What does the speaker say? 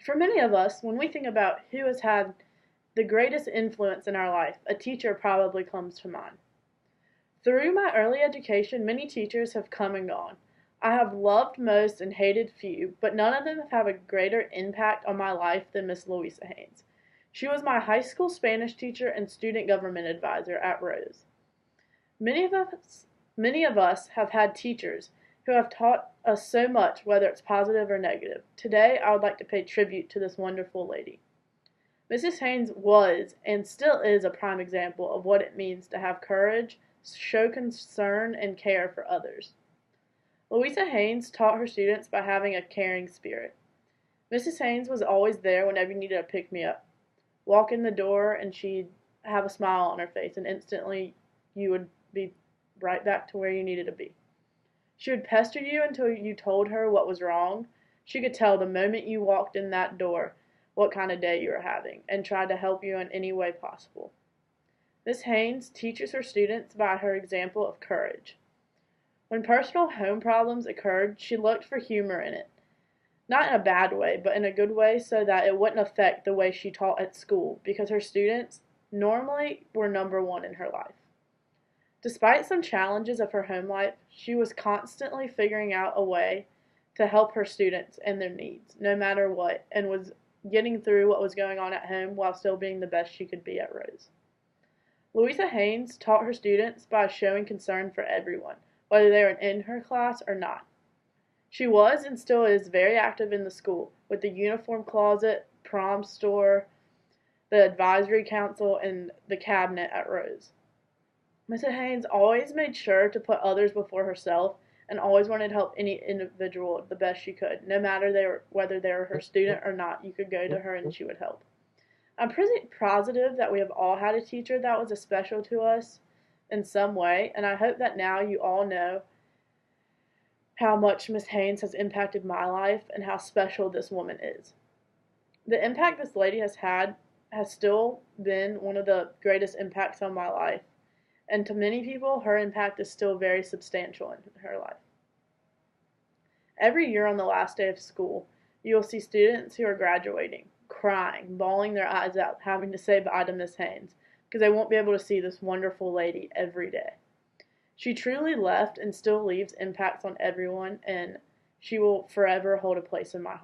For many of us, when we think about who has had the greatest influence in our life, a teacher probably comes to mind. Through my early education, many teachers have come and gone. I have loved most and hated few, but none of them have had a greater impact on my life than Miss Louisa Haynes. She was my high school Spanish teacher and student government advisor at Rose. Many of us, many of us have had teachers who have taught us so much, whether it's positive or negative. Today, I would like to pay tribute to this wonderful lady. Mrs. Haynes was and still is a prime example of what it means to have courage, show concern, and care for others. Louisa Haynes taught her students by having a caring spirit. Mrs. Haynes was always there whenever you needed a pick-me-up. Walk in the door and she'd have a smile on her face, and instantly you would be right back to where you needed to be. She would pester you until you told her what was wrong. She could tell the moment you walked in that door what kind of day you were having and tried to help you in any way possible. Miss Haynes teaches her students by her example of courage. When personal home problems occurred, she looked for humor in it. Not in a bad way, but in a good way so that it wouldn't affect the way she taught at school, because her students normally were number one in her life. Despite some challenges of her home life, she was constantly figuring out a way to help her students and their needs, no matter what, and was getting through what was going on at home while still being the best she could be at Rose. Louisa Haynes taught her students by showing concern for everyone, whether they were in her class or not. She was and still is very active in the school, with the uniform closet, prom store, the advisory council, and the cabinet at Rose. Mrs. Haynes always made sure to put others before herself and always wanted to help any individual the best she could. No matter whether they were her student or not, you could go to her and she would help. I'm pretty positive that we have all had a teacher that was special to us in some way, and I hope that now you all know how much Miss Haynes has impacted my life and how special this woman is. The impact this lady has had has still been one of the greatest impacts on my life. And to many people, her impact is still very substantial in her life. Every year on the last day of school, you will see students who are graduating, crying, bawling their eyes out, having to say bye to Miss Haynes, because they won't be able to see this wonderful lady every day. She truly left and still leaves impacts on everyone, and she will forever hold a place in my heart.